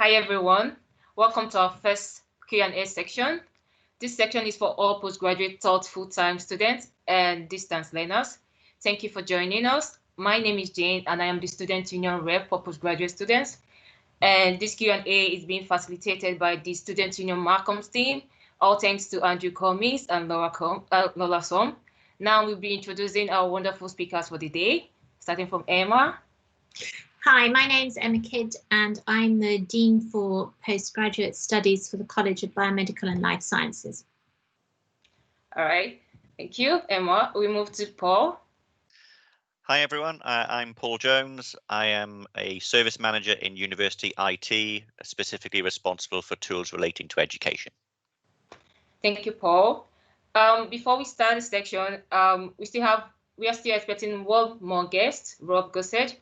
Hi everyone, welcome to our first Q&A section. This section is for all postgraduate taught full-time students and distance learners. Thank you for joining us. My name is Jane and I am the Student Union Rep for Postgraduate Students. And this Q&A is being facilitated by the Student Union Markham's team, all thanks to Andrew Cummings and Lola Som. Now we'll be introducing our wonderful speakers for the day, starting from Emma. Hi, my name's Emma Kidd and I'm the Dean for Postgraduate Studies for the College of Biomedical and Life Sciences. All right, thank you, Emma. We move to Paul. Hi everyone, I'm Paul Jones. I am a service manager in university IT, specifically responsible for tools relating to education. Thank you, Paul. Before we start the section, we are still expecting one more guest, Rob Gossett.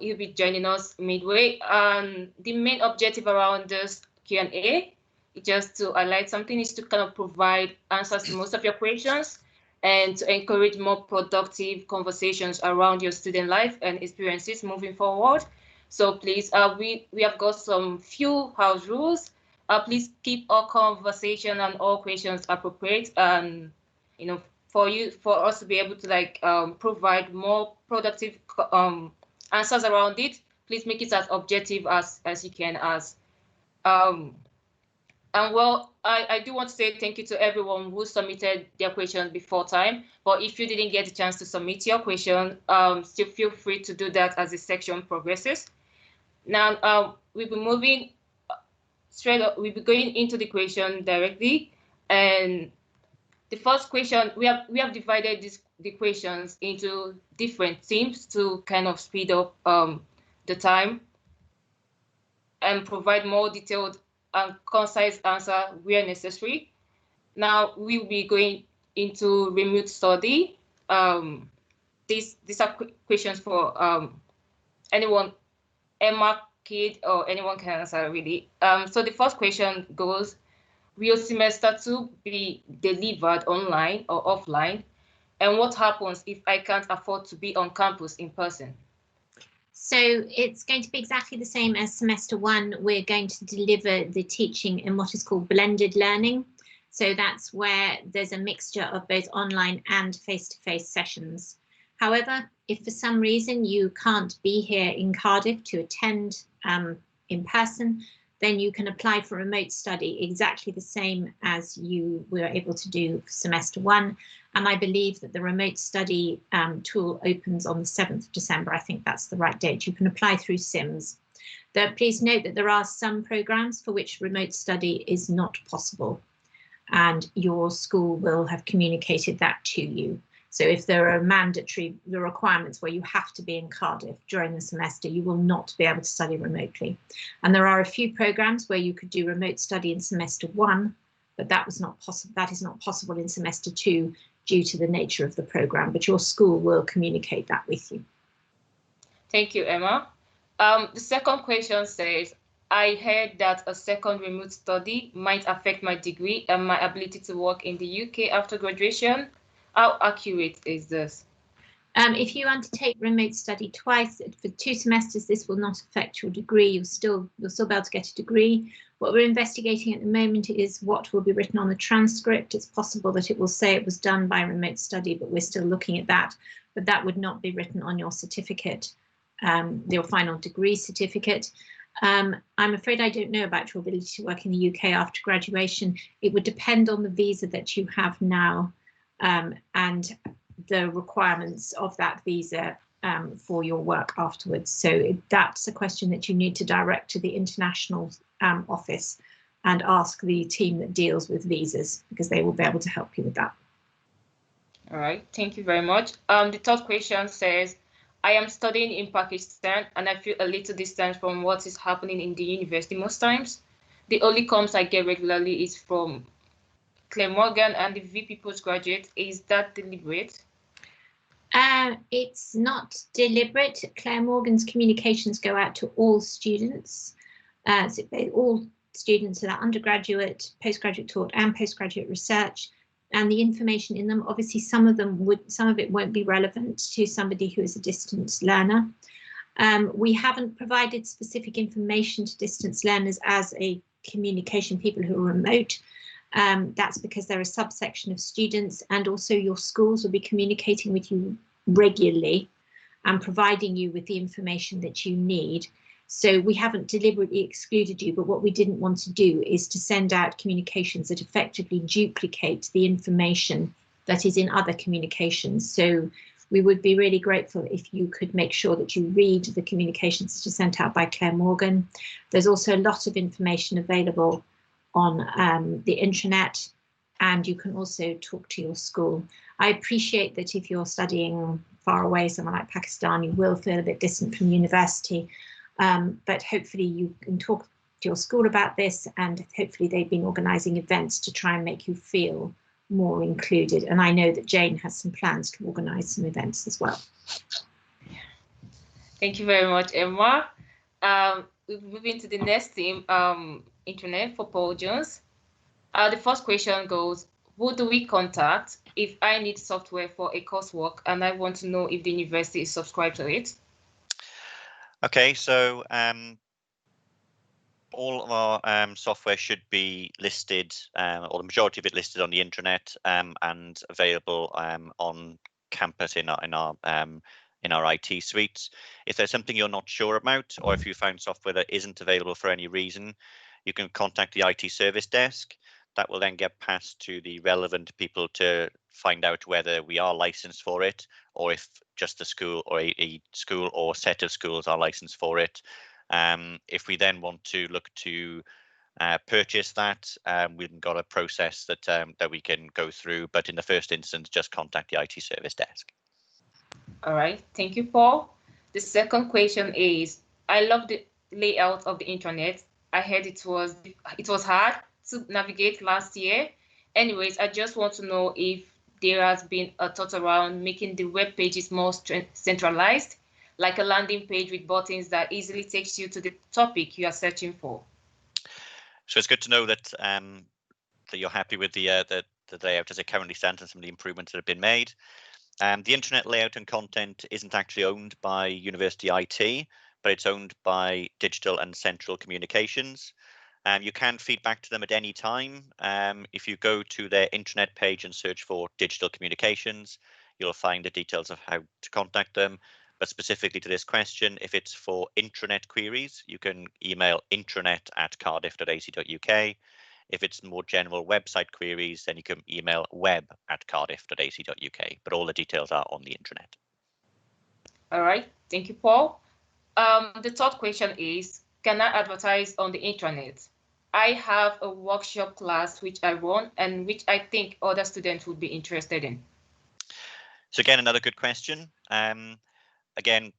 He'll be joining us midway. The main objective around this Q&A is just to highlight something, is to kind of provide answers to most of your questions and to encourage more productive conversations around your student life and experiences moving forward. So please, we have got some few house rules. Please keep all conversation and all questions appropriate, and for us to be able to provide more productive answers around it. Please make it as objective as you can. And well, I do want to say thank you to everyone who submitted their questions before time. But if you didn't get a chance to submit your question, still feel free to do that as the section progresses. Now we'll be moving straight up. We'll be going into the question directly. And the first question, we have divided the questions into different themes to kind of speed up the time and provide more detailed and concise answer where necessary. Now we'll be going into remote study. These are questions for anyone, Emma, Kid, or anyone can answer really. So the first question goes, will semester 2 be delivered online or offline? And what happens if I can't afford to be on campus in person? So it's going to be exactly the same as semester 1. We're going to deliver the teaching in what is called blended learning. So that's where there's a mixture of both online and face-to-face sessions. However, if for some reason you can't be here in Cardiff to attend in person, then you can apply for remote study exactly the same as you were able to do for semester 1. And I believe that the remote study tool opens on the 7th of December. I think that's the right date. You can apply through SIMS. Please note that there are some programs for which remote study is not possible, and your school will have communicated that to you. So if there are mandatory requirements where you have to be in Cardiff during the semester, you will not be able to study remotely. And there are a few programs where you could do remote study in semester 1, but that is not possible in semester 2 due to the nature of the program, but your school will communicate that with you. Thank you, Emma. The second question says, I heard that a second remote study might affect my degree and my ability to work in the UK after graduation. How accurate is this? If you undertake remote study twice for 2 semesters, this will not affect your degree. You'll still be able to get a degree. What we're investigating at the moment is what will be written on the transcript. It's possible that it will say it was done by remote study, but we're still looking at that. But that would not be written on your certificate, your final degree certificate. I'm afraid I don't know about your ability to work in the UK after graduation. It would depend on the visa that you have now. And the requirements of that visa for your work afterwards. So that's a question that you need to direct to the international office and ask the team that deals with visas, because they will be able to help you with that. All right, thank you very much. The third question says, I am studying in Pakistan and I feel a little distant from what is happening in the university most times. The only comms I get regularly is from Claire Morgan and the VP postgraduate. Is that deliberate? It's not deliberate. Claire Morgan's communications go out to all students. So all students that are undergraduate, postgraduate taught and postgraduate research, and the information in them, obviously some of it won't be relevant to somebody who is a distance learner. We haven't provided specific information to distance learners as a communication people who are remote. That's because they're a subsection of students, and also your schools will be communicating with you regularly and providing you with the information that you need. So we haven't deliberately excluded you, but what we didn't want to do is to send out communications that effectively duplicate the information that is in other communications. So we would be really grateful if you could make sure that you read the communications that are sent out by Claire Morgan. There's also a lot of information available on the intranet, and you can also talk to your school. I appreciate that if you're studying far away, somewhere like Pakistan, you will feel a bit distant from university, but hopefully you can talk to your school about this, and hopefully they've been organising events to try and make you feel more included. And I know that Jane has some plans to organise some events as well. Thank you very much, Emma. We're moving to the next theme, internet, for Paul Jones. The first question goes, who do we contact if I need software for a coursework and I want to know if the university is subscribed to it? Okay, so all of our software should be listed, or the majority of it listed on the intranet, and available on campus in our IT suites. If there's something you're not sure about, or if you found software that isn't available for any reason, you can contact the IT service desk. That will then get passed to the relevant people to find out whether we are licensed for it, or if just the school or a school or set of schools are licensed for it. If we then want to look to purchase that, we've got a process that that we can go through, but in the first instance, just contact the IT service desk. All right, thank you, Paul. The second question is, I love the layout of the internet. I heard it was hard to navigate last year. Anyways, I just want to know if there has been a thought around making the web pages more centralized, like a landing page with buttons that easily takes you to the topic you are searching for. So it's good to know that that you're happy with the layout as it currently stands and some of the improvements that have been made. The internet layout and content isn't actually owned by University IT, but it's owned by Digital and Central Communications. You can feed back to them at any time. If you go to their intranet page and search for Digital Communications, you'll find the details of how to contact them. But specifically to this question, if it's for intranet queries, you can email intranet@cardiff.ac.uk. If it's more general website queries, then you can email web@cardiff.ac.uk. But all the details are on the intranet. All right, thank you, Paul. The third question is, can I advertise on the intranet? I have a workshop class which I run and which I think other students would be interested in. So again, another good question. Again,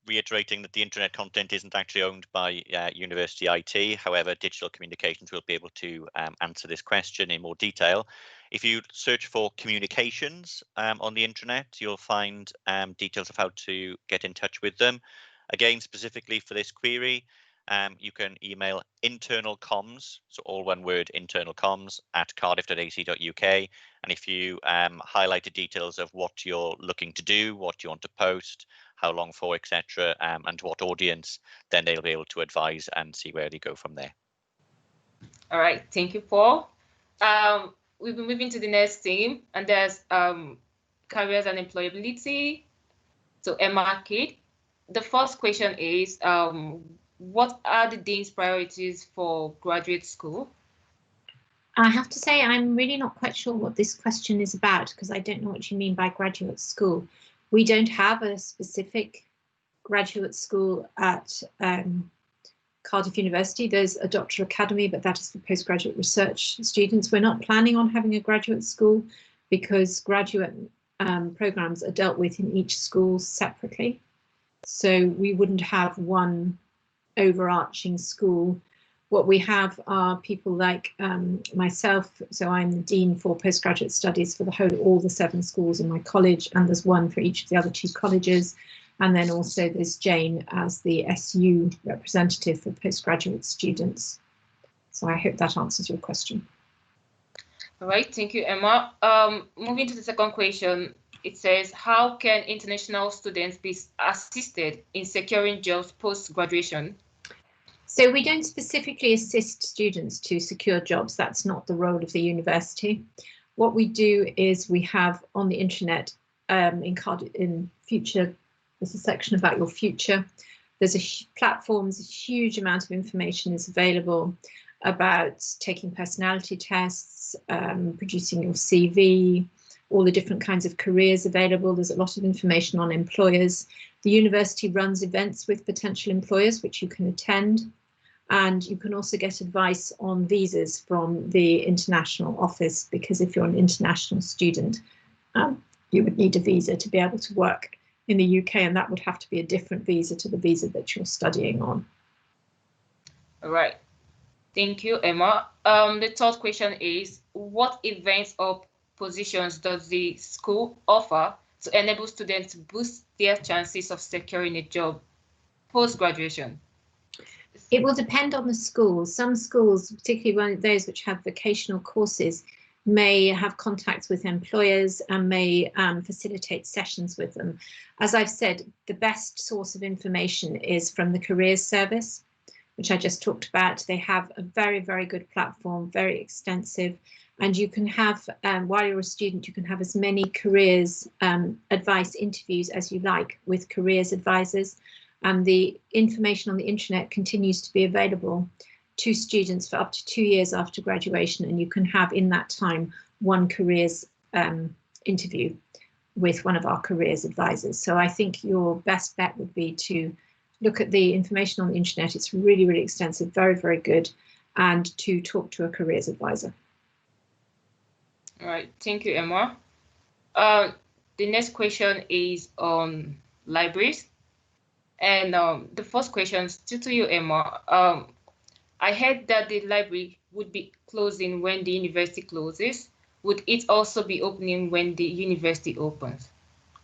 reiterating that the internet content isn't actually owned by University IT. However, Digital Communications will be able to answer this question in more detail. If you search for communications on the intranet, you'll find details of how to get in touch with them. Again, specifically for this query, you can email internal comms, so all one word, internal comms @cardiff.ac.uk. And if you highlight the details of what you're looking to do, what you want to post, how long for, etc., and to what audience, then they'll be able to advise and see where they go from there. All right, thank you, Paul. We'll be moving to the next theme, and there's careers and employability. So Emma Kidd, the first question is, what are the Dean's priorities for graduate school? I have to say, I'm really not quite sure what this question is about, because I don't know what you mean by graduate school. We don't have a specific graduate school at Cardiff University. There's a Doctor Academy, but that is for postgraduate research students. We're not planning on having a graduate school because graduate programs are dealt with in each school separately. So we wouldn't have one overarching school. What we have are people like myself, so I'm the Dean for Postgraduate Studies for all the 7 schools in my college, and there's one for each of the other 2 colleges. And then also there's Jane as the SU representative for postgraduate students. So I hope that answers your question. All right, thank you, Emma. Moving to the second question, It says, how can international students be assisted in securing jobs post-graduation? So we don't specifically assist students to secure jobs. That's not the role of the university. What we do is we have on the internet in future, there's a section about your future. There's platforms, a huge amount of information is available about taking personality tests, producing your CV, all the different kinds of careers available. There's a lot of information on employers. The university runs events with potential employers, which you can attend. And you can also get advice on visas from the international office, because if you're an international student, you would need a visa to be able to work in the UK, and that would have to be a different visa to the visa that you're studying on. All right. Thank you, Emma. The third question is, what events or positions does the school offer to enable students to boost their chances of securing a job post-graduation? It will depend on the school. Some schools, particularly those which have vocational courses, may have contacts with employers and may facilitate sessions with them. As I've said, the best source of information is from the Careers Service, which I just talked about. They have a very, very good platform, very extensive, and you can have, while you're a student, you can have as many careers advice interviews as you like with careers advisors. And the information on the internet continues to be available to students for up to 2 years after graduation, and you can have in that time one careers interview with one of our careers advisors. So I think your best bet would be to look at the information on the internet. It's really, really extensive, very, very good, and to talk to a careers advisor. All right, thank you, Emma. The next question is on libraries. And the first question is still to you, Emma. I heard that the library would be closing when the university closes. Would it also be opening when the university opens?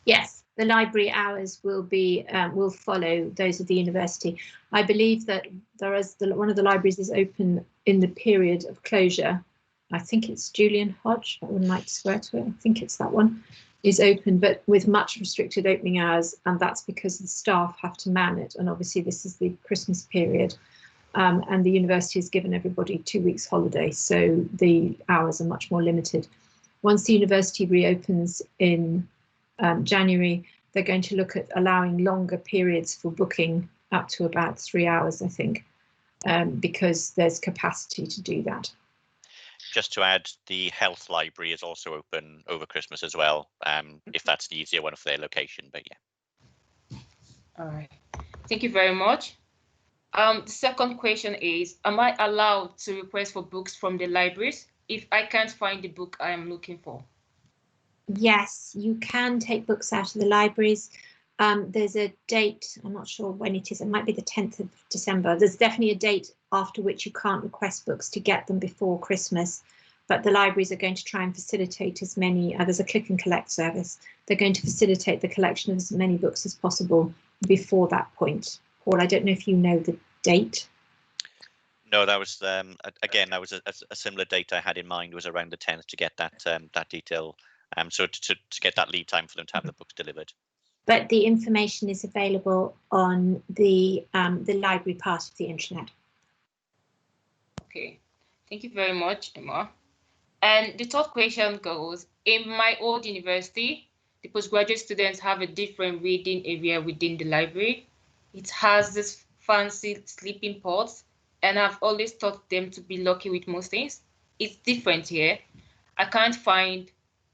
Yes, the library hours will be will follow those of the university. I believe that there is one of the libraries is open in the period of closure. I think it's Julian Hodge. That one might swear to it. I think it's that one. Is open, but with much restricted opening hours, and that's because the staff have to man it. And obviously this is the Christmas period, and the university has given everybody 2 weeks holiday, so the hours are much more limited. Once the university reopens in January, they're going to look at allowing longer periods for booking, up to about 3 hours, I think, because there's capacity to do that. Just to add, the health library is also open over Christmas as well, if that's the easier one for their location, but yeah. All right, thank you very much. The second question is, am I allowed to request for books from the libraries if I can't find the book I am looking for? Yes, you can take books out of the libraries. There's a date, I'm not sure when it is, it might be the 10th of December. There's definitely a date after which you can't request books to get them before Christmas, but the libraries are going to try and facilitate as many, there's a click and collect service. They're going to facilitate the collection of as many books as possible before that point. Paul, I don't know if you know the date. No, that was, again, that was a similar date I had in mind, was around the 10th to get that that detail, so to get that lead time for them to have the books delivered. But the information is available on the library part of the internet. Okay, thank you very much, Emma. And the third question goes, in my old university, the postgraduate students have a different reading area within the library. It has this fancy sleeping pods, and I've always thought them to be lucky with most things. It's different here. I can't find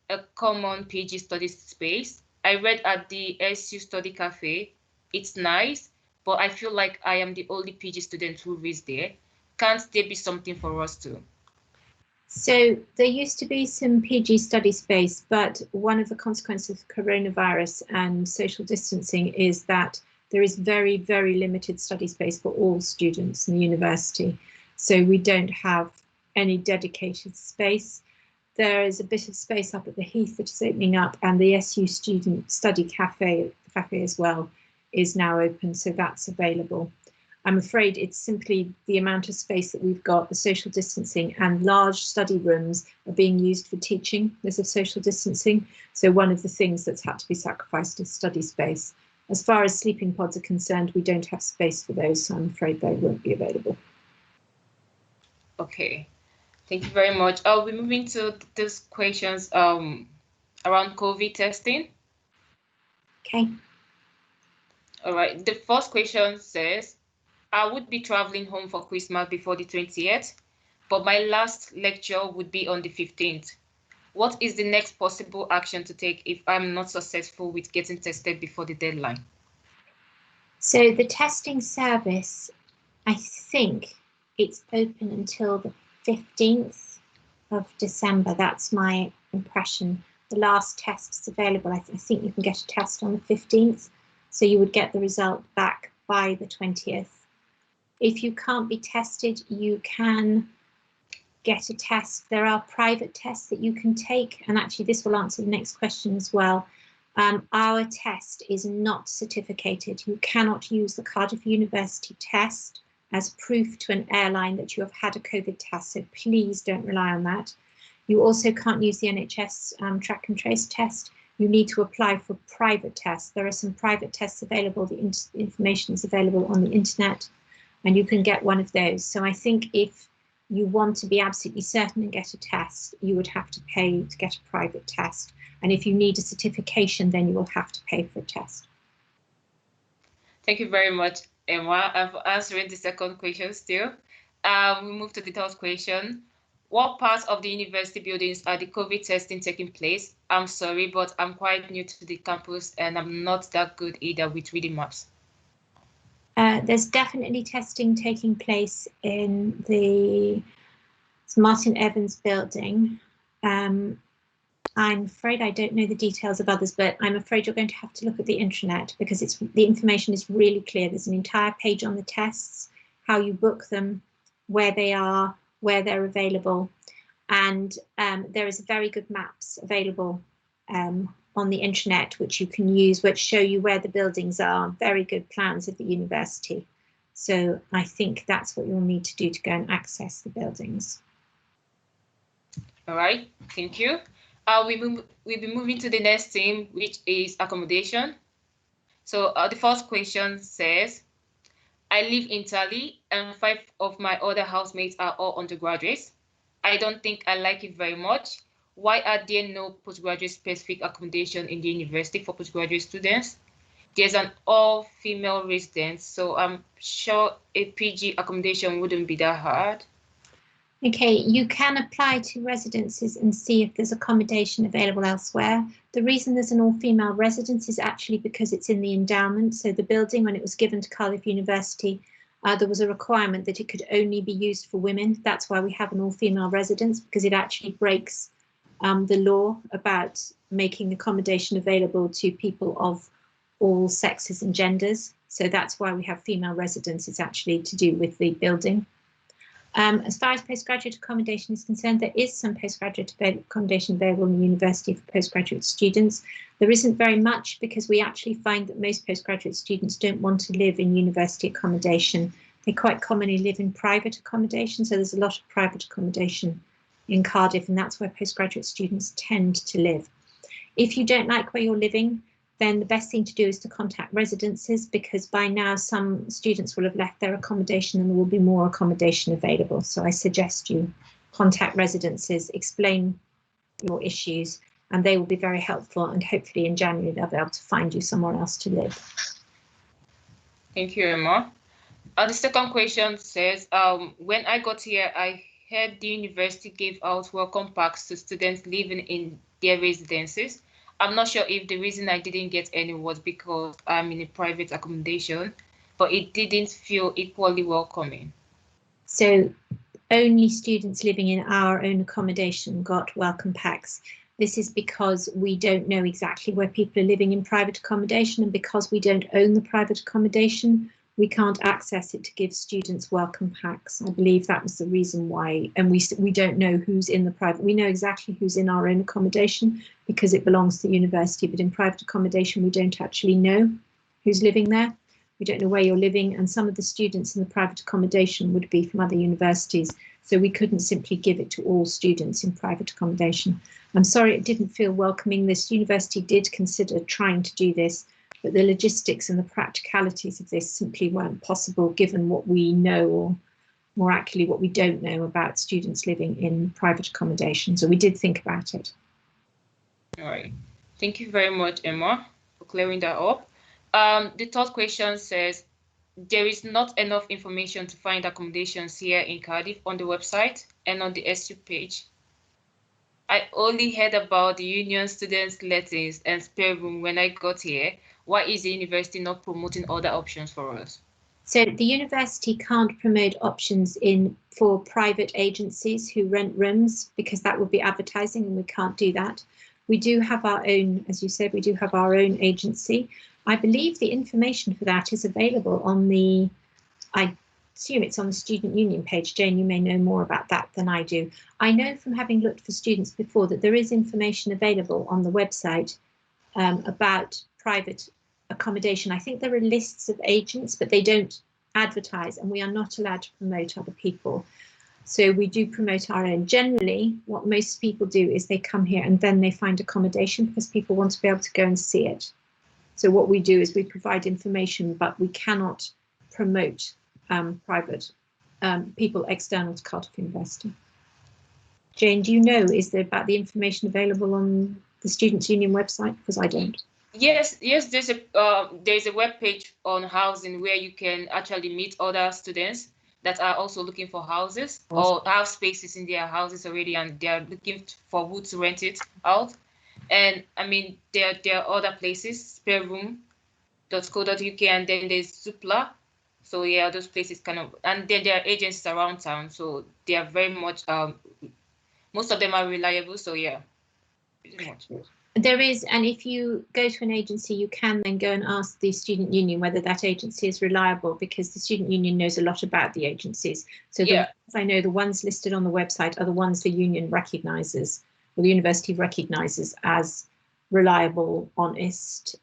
a common PG study space. I read at the SU Study Cafe. It's nice, but I feel like I am the only PG student who reads there. Can't there be something for us too? So there used to be some PG study space, but one of the consequences of coronavirus and social distancing is that there is very, very limited study space for all students in the university. So we don't have any dedicated space. There is a bit of space up at the Heath that is opening up, and the SU Student Study Cafe as well is now open, so that's available. I'm afraid it's simply the amount of space that we've got, the social distancing, and large study rooms are being used for teaching because of social distancing. So one of the things that's had to be sacrificed is study space. As far as sleeping pods are concerned, we don't have space for those, so I'm afraid they won't be available. Okay, thank you very much. I'll be moving to these questions around COVID testing. Okay. All right, the first question says, I would be traveling home for Christmas before the 20th, but my last lecture would be on the 15th. What is the next possible action to take if I'm not successful with getting tested before the deadline? So the testing service, I think it's open until the 15th of December. That's my impression. The last test is available. I think you can get a test on the 15th. So you would get the result back by the 20th. If you can't be tested, you can get a test. There are private tests that you can take, and actually this will answer the next question as well. Our test is not certificated. You cannot use the Cardiff University test as proof to an airline that you have had a COVID test, so please don't rely on that. You also can't use the NHS track and trace test. You need to apply for private tests. There are some private tests available. The information is available on the internet, and you can get one of those. So I think if you want to be absolutely certain and get a test, you would have to pay to get a private test. And if you need a certification, then you will have to pay for a test. Thank you very much, Emma. I'm answering the second question still. We move to the third question. What parts of the university buildings are the COVID testing taking place? I'm sorry, but I'm quite new to the campus and I'm not that good either with reading maps. There's definitely testing taking place in the Martin Evans building. I'm afraid I don't know the details of others, but I'm afraid you're going to have to look at the intranet because the information is really clear. There's an entire page on the tests, how you book them, where they are, where they're available, and there is very good maps available on the intranet which you can use, which show you where the buildings are, very good plans of the university. So I think that's what you'll need to do to go and access the buildings. All right, thank you. We'll be moving to the next theme, which is accommodation. So the first question says, I live in Italy and 5 of my other housemates are all undergraduates. I don't think I like it very much. Why are there no postgraduate specific accommodation in the university for postgraduate students? There's an all-female residence, so I'm sure a PG accommodation wouldn't be that hard. Okay, you can apply to residences and see if there's accommodation available elsewhere. The reason there's an all-female residence is actually because it's in the endowment. So the building, when it was given to Cardiff University, there was a requirement that it could only be used for women. That's why we have an all-female residence, because it actually breaks the law about making accommodation available to people of all sexes and genders. So that's why we have female residence. It's actually to do with the building. As far as postgraduate accommodation is concerned, there is some postgraduate accommodation available in the university for postgraduate students. There isn't very much because we actually find that most postgraduate students don't want to live in university accommodation. They quite commonly live in private accommodation, so there's a lot of private accommodation in Cardiff, and that's where postgraduate students tend to live. If you don't like where you're living, then the best thing to do is to contact residences, because by now some students will have left their accommodation and there will be more accommodation available. So I suggest you contact residences, explain your issues, and they will be very helpful, and hopefully in January they'll be able to find you somewhere else to live. Thank you, Emma. The second question says, when I got here, I heard the university gave out welcome packs to students living in their residences. I'm not sure if the reason I didn't get any was because I'm in a private accommodation, but it didn't feel equally welcoming. So only students living in our own accommodation got welcome packs. This is because we don't know exactly where people are living in private accommodation, and because we don't own the private accommodation, we can't access it to give students welcome packs. I believe that was the reason why, and we don't know who's in the private. We know exactly who's in our own accommodation because it belongs to the university, but in private accommodation we don't actually know who's living there. We don't know where you're living, and some of the students in the private accommodation would be from other universities. So we couldn't simply give it to all students in private accommodation. I'm sorry it didn't feel welcoming. This university did consider trying to do this, but the logistics and the practicalities of this simply weren't possible given what we know, or more accurately, what we don't know about students living in private accommodation. So we did think about it. All right. Thank you very much, Emma, for clearing that up. The third question says, there is not enough information to find accommodations here in Cardiff on the website and on the SU page. I only heard about the union students' lettings and spare room when I got here. Why is the university not promoting other options for us? So the university can't promote options for private agencies who rent rooms, because that would be advertising, and we can't do that. We do have our own, as you said, we do have our own agency. I believe the information for that is available on the, I assume it's on the student union page. Jane, you may know more about that than I do. I know from having looked for students before that there is information available on the website about private accommodation. I think there are lists of agents, but they don't advertise, and we are not allowed to promote other people. So we do promote our own. Generally, what most people do is they come here and then they find accommodation, because people want to be able to go and see it. So what we do is we provide information, but we cannot promote private people external to Cardiff University. Jane, do you know, is there about the information available on the Students' Union website? Because I don't. Yes, there's a web page on housing where you can actually meet other students that are also looking for houses or have spaces in their houses already, and they are looking for who to rent it out. And I mean, there are other places, spareroom.co.uk, and then there's Zoopla. So yeah, those places kind of, and then there are agencies around town. So they are very much, most of them are reliable. So yeah, pretty much. There is, and if you go to an agency, you can then go and ask the student union whether that agency is reliable, because the student union knows a lot about the agencies. So yeah, I know the ones listed on the website are the ones the union recognises, or the university recognises as reliable, honest,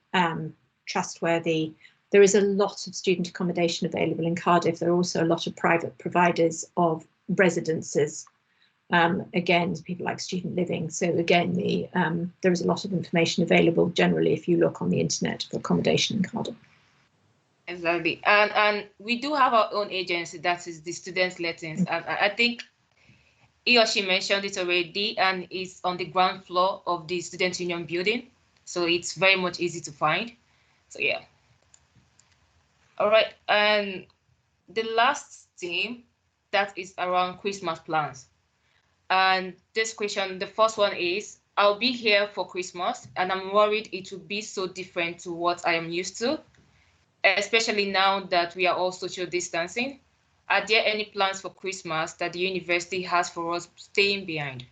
trustworthy. There is a lot of student accommodation available in Cardiff. There are also a lot of private providers of residences. Again, people like student living. So again, there is a lot of information available generally if you look on the internet for accommodation in Cardiff. Exactly, and we do have our own agency, that is the Students' Lettings. And I think he or she mentioned it already, and it's on the ground floor of the Student Union building. So it's very much easy to find. So yeah. All right, and the last theme, that is around Christmas plans. And this question, the first one is, I'll be here for Christmas and I'm worried it will be so different to what I am used to, especially now that we are all social distancing. Are there any plans for Christmas that the university has for us staying behind?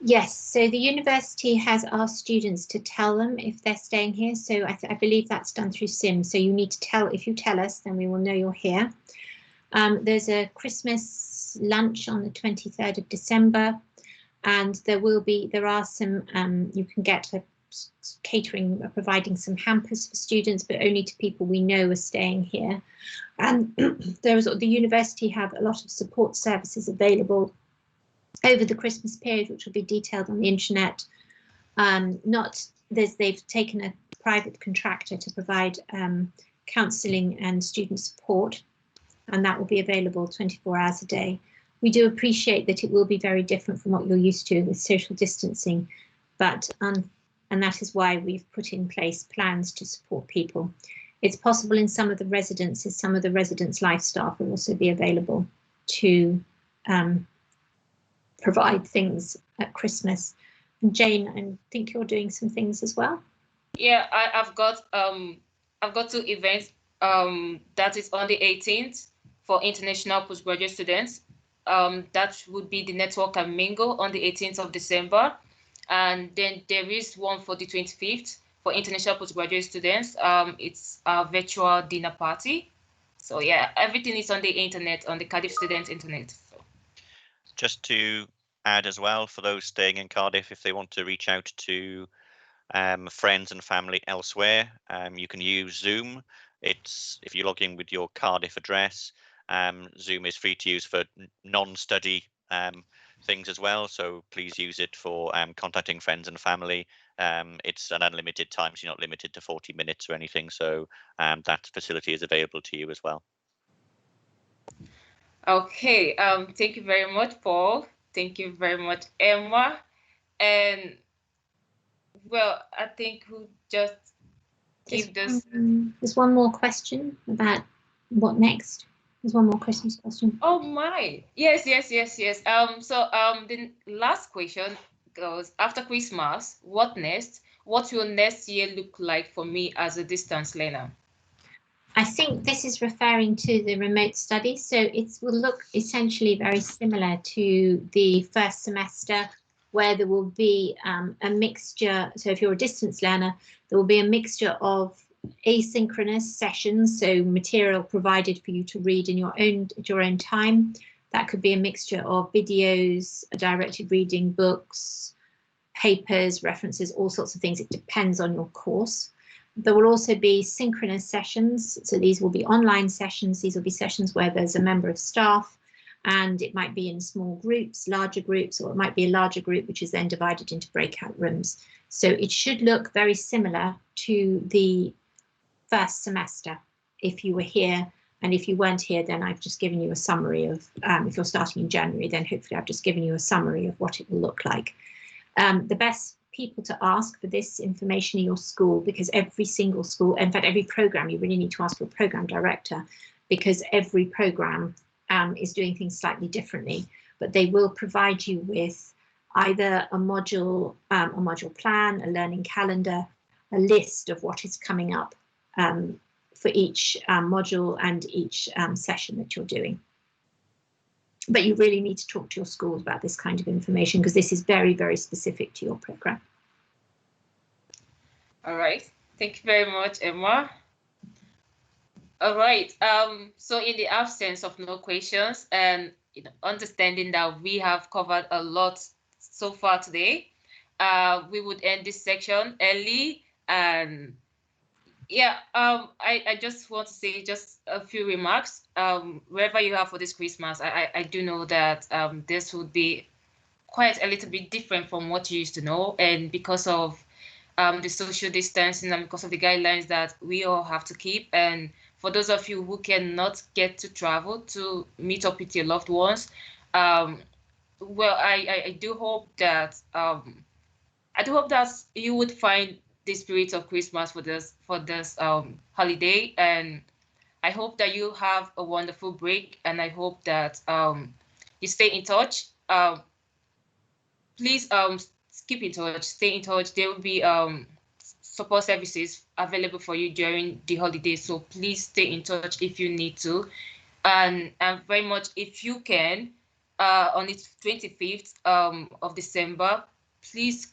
Yes, so the university has asked students to tell them if they're staying here. So I believe that's done through SIM. So you need to tell, if you tell us, then we will know you're here. There's a Christmas lunch on the 23rd of December, and there are some, you can get a catering, providing some hampers for students, but only to people we know are staying here. And the university have a lot of support services available over the Christmas period, which will be detailed on the internet. They've taken a private contractor to provide counselling and student support, and that will be available 24 hours a day. We do appreciate that it will be very different from what you're used to with social distancing, but and that is why we've put in place plans to support people. It's possible in some of the residences, some of the residents' life staff will also be available to provide things at Christmas. And Jane, I think you're doing some things as well. Yeah, I've got 2 events. That is on the 18th for international postgraduate students. That would be the Network and Mingle on the 18th of December. And then there is one for the 25th for international postgraduate students. It's a virtual dinner party. So yeah, everything is on the internet, on the Cardiff Students internet. So. Just to add as well, for those staying in Cardiff, if they want to reach out to friends and family elsewhere, you can use Zoom. It's if you log in with your Cardiff address, Zoom is free to use for non-study things as well. So please use it for contacting friends and family. It's an unlimited time, so you're not limited to 40 minutes or anything. So that facility is available to you as well. Okay, thank you very much, Paul. Thank you very much, Emma. And well, I think we'll just give this. There's one more question about what next. There's one more Christmas question. Oh my, yes. So the last question goes, after Christmas, what next? What will next year look like for me as a distance learner? I think this is referring to the remote study. So it will look essentially very similar to the first semester, where there will be a mixture. So if you're a distance learner, there will be a mixture of asynchronous sessions, so material provided for you to read in at your own time. That could be a mixture of videos, directed reading, books, papers, references, all sorts of things. It depends on your course. There will also be synchronous sessions. So these will be online sessions. These will be sessions where there's a member of staff, and it might be in small groups, larger groups, or it might be a larger group, which is then divided into breakout rooms. So it should look very similar to the first semester if you were here. And if you weren't here, then I've just given you a summary of, if you're starting in January, then hopefully I've just given you a summary of what it will look like. The best people to ask for this information in your school, because every single school, in fact, every program, you really need to ask your program director, because every program is doing things slightly differently, but they will provide you with either a module plan, a learning calendar, a list of what is coming up for each module and each session that you're doing. But you really need to talk to your schools about this kind of information, because this is very, very specific to your program. All right. Thank you very much, Emma. All right. So in the absence of no questions and understanding that we have covered a lot so far today, we would end this section early. And yeah, I just want to say just a few remarks. Wherever you are for this Christmas, I do know that this would be quite a little bit different from what you used to know, and because of the social distancing and because of the guidelines that we all have to keep. And for those of you who cannot get to travel to meet up with your loved ones, well, I do hope that you would find the spirit of Christmas for this holiday, and I hope that you have a wonderful break, and I hope that you stay in touch. Please keep in touch, stay in touch. There will be support services available for you during the holidays, so please stay in touch if you need to. And very much, if you can, on the 25th of December, please,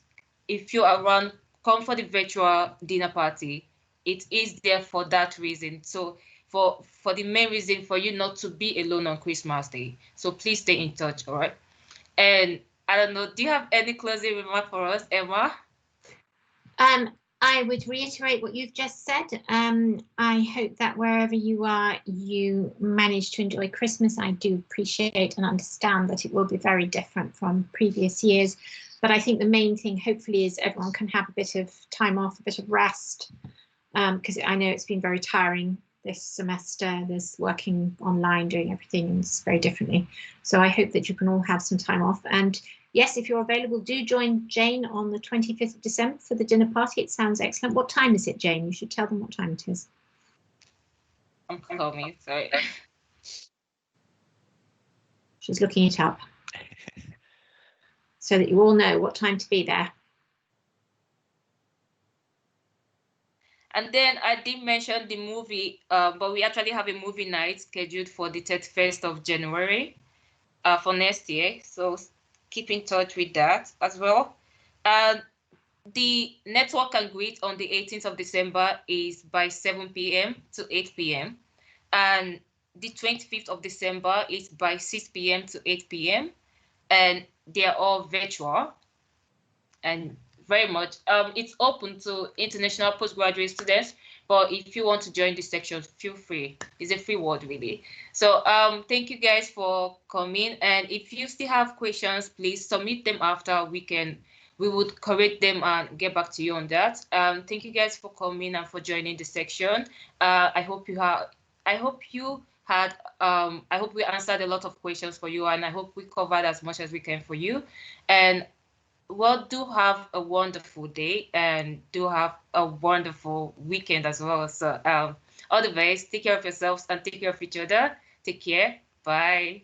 if you're around, come for the virtual dinner party. It is there for that reason. So for the main reason for you not to be alone on Christmas Day. So please stay in touch, all right? And I don't know, do you have any closing remark for us, Emma? I would reiterate what you've just said. I hope that wherever you are, you manage to enjoy Christmas. I do appreciate and understand that it will be very different from previous years. But I think the main thing, hopefully, is everyone can have a bit of time off, a bit of rest, because I know it's been very tiring this semester. There's working online, doing everything very differently. So I hope that you can all have some time off. And yes, if you're available, do join Jane on the 25th of December for the dinner party. It sounds excellent. What time is it, Jane? You should tell them what time it is. Call me, sorry. She's looking it up so that you all know what time to be there. And then I did mention the movie, but we actually have a movie night scheduled for the 31st of January for next year. So keep in touch with that as well. The network and greet on the 18th of December is by 7 p.m. to 8 p.m. And the 25th of December is by 6 p.m. to 8 p.m. And they're all virtual. And very much, it's open to international postgraduate students, But if you want to join this section, feel free. It's a free word, really. So thank you guys for coming. And if you still have questions, please submit them after. We would correct them and get back to you on that. Thank you guys for coming and for joining the section. I hope we answered a lot of questions for you, and I hope we covered as much as we can for you. And well, do have a wonderful day and do have a wonderful weekend as well. So all the best. Take care of yourselves and take care of each other. Take care. Bye.